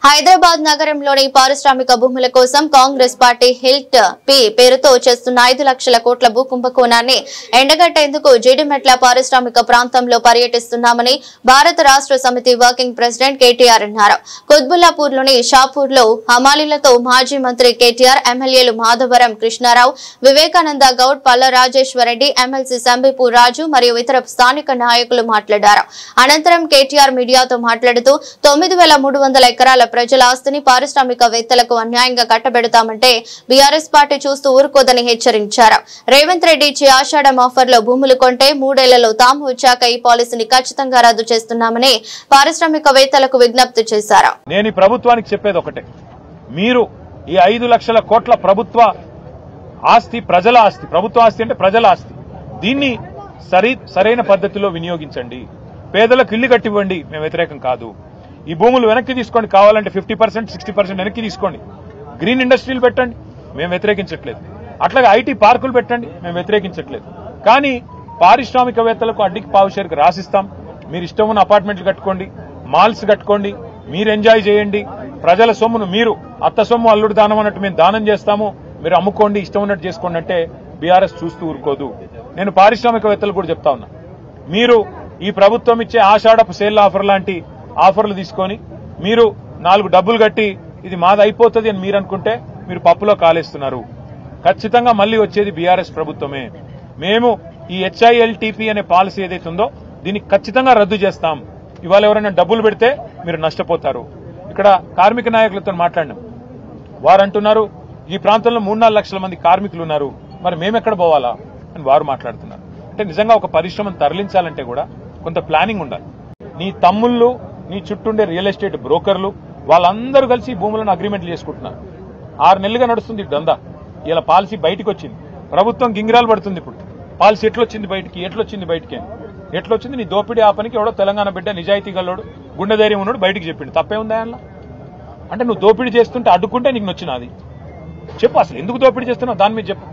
హైదరాబాద్ నగరంలోని పారిశ్రామిక భూముల కోసం కాంగ్రెస్ పార్టీ హిల్ట్ పి పేరుతో చేస్తున్న 5 లక్షల కోట్ల భూ కుంభకోణాన్ని ఎండగట్టేందుకు జీడిమెట్ల పారిశ్రామిక ప్రాంతంలో పర్యటిస్తున్నామని భారత రాష్ట్ర సమితి వర్కింగ్ ప్రెసిడెంట్ కేటీఆర్ అన్నారు. కుత్బుల్లాపూర్లోని షాపూర్లో హమాలీలతో మాజీ మంత్రి కేటీఆర్, ఎమ్మెల్యేలు మాధవరం కృష్ణారావు, వివేకానంద గౌడ్, పల్ల రాజేశ్వరరెడ్డి, ఎమ్మెల్సీ సంబిపూర్ రాజు మరియు ఇతర స్థానిక నాయకులు మాట్లాడారు. అనంతరం కేటీఆర్ మీడియాతో మాట్లాడుతూ 9,300 ఎకరాల ప్రజల ఆస్తిని పారిశ్రామికవేత్తలకు అన్యాయంగా కట్టబెడతామంటే బీఆర్ఎస్ పార్టీ చూస్తూ ఊరుకోదని హెచ్చరించారు. రేవంత్ రెడ్డి ఇచ్చే ఆషాఢం ఆఫర్లో భూములు కొంటే 3 ఏళ్లలో తాము వచ్చాక ఈ పాలసీని ఖచ్చితంగా రద్దు చేస్తున్నామని పారిశ్రామికవేత్తలకు విజ్ఞప్తి చేశారు. నేను ప్రభుత్వానికి చెప్పేది ఒకటే, మీరు ఈ 5 లక్షల కోట్ల ప్రభుత్వ ఆస్తి ప్రజల ఆస్తి, ప్రభుత్వ ఆస్తి అంటే ప్రజల ఆస్తి, దీన్ని సరైన పద్ధతిలో వినియోగించండి. పేదలకు ఇల్లు కట్టివ్వండి, మేము వ్యతిరేకం కాదు. ఈ భూములు వెనక్కి తీసుకోండి, కావాలంటే 50%, 60% వెనక్కి తీసుకోండి. గ్రీన్ ఇండస్ట్రీలు పెట్టండి, మేము వ్యతిరేకించట్లేదు. అట్లాగే ఐటీ పార్కులు పెట్టండి, మేము వ్యతిరేకించట్లేదు. కానీ పారిశ్రామికవేత్తలకు అడ్డికి పావుషేరుకు రాసిస్తాం. మీరు ఇష్టం ఉన్న అపార్ట్మెంట్లు కట్టుకోండి, మాల్స్ కట్టుకోండి, మీరు ఎంజాయ్ చేయండి. ప్రజల సొమ్మును మీరు అత్త సొమ్ము అల్లుడు దానం అన్నట్టు మేము దానం చేస్తాము, మీరు అమ్ముకోండి, ఇష్టం ఉన్నట్టు చేసుకోండి అంటే బీఆర్ఎస్ చూస్తూ ఊరుకోదు. నేను పారిశ్రామికవేత్తలు కూడా చెప్తా ఉన్నా, మీరు ఈ ప్రభుత్వం ఇచ్చే ఆషాఢపు సేల్ ఆఫర్ లాంటి ఆఫర్లు తీసుకొని మీరు 4 డబ్బులు కట్టి ఇది మాది అయిపోతుంది అని మీరు అనుకుంటే మీరు పప్పులో కాలేస్తున్నారు. ఖచ్చితంగా మళ్లీ వచ్చేది బీఆర్ఎస్ ప్రభుత్వమే. మేము ఈ HILTP అనే పాలసీ ఏదైతే ఉందో దీన్ని ఖచ్చితంగా రద్దు చేస్తాం. ఇవాళ ఎవరైనా డబ్బులు పెడితే మీరు నష్టపోతారు. ఇక్కడ కార్మిక నాయకులతో మాట్లాడినాం, వారు అంటున్నారు ఈ ప్రాంతంలో 3-4 లక్షల మంది కార్మికులు ఉన్నారు, మరి మేమెక్కడ పోవాలా అని వారు మాట్లాడుతున్నారు. అంటే నిజంగా ఒక పరిశ్రమను తరలించాలంటే కూడా కొంత ప్లానింగ్ ఉండాలి. నీ తమ్ముళ్ళు, నీ చుట్టూండే రియల్ ఎస్టేట్ బ్రోకర్లు వాళ్ళందరూ కలిసి భూములను అగ్రిమెంట్లు చేసుకుంటున్నారు. 6 నెలలుగా నడుస్తుంది దందా. ఇలా పాలసీ బయటకు వచ్చింది, ప్రభుత్వం గింగిరాలు పడుతుంది. ఇప్పుడు పాలసీ ఎట్లొచ్చింది బయటికి ఎట్లొచ్చింది? నీ దోపిడీ ఆపనికి ఎవడో తెలంగాణ బిడ్డ, నిజాయితీ గల్లోడు, గుండె ధైర్యం ఉన్నాడు బయటికి చెప్పిండు. తప్పే ఉందా అలా? అంటే నువ్వు దోపిడీ చేస్తుంటే అడ్డుకుంటే నీకు నొచ్చినది చెప్పు, అసలు ఎందుకు దోపిడీ చేస్తున్నావు దాని మీద చెప్పు.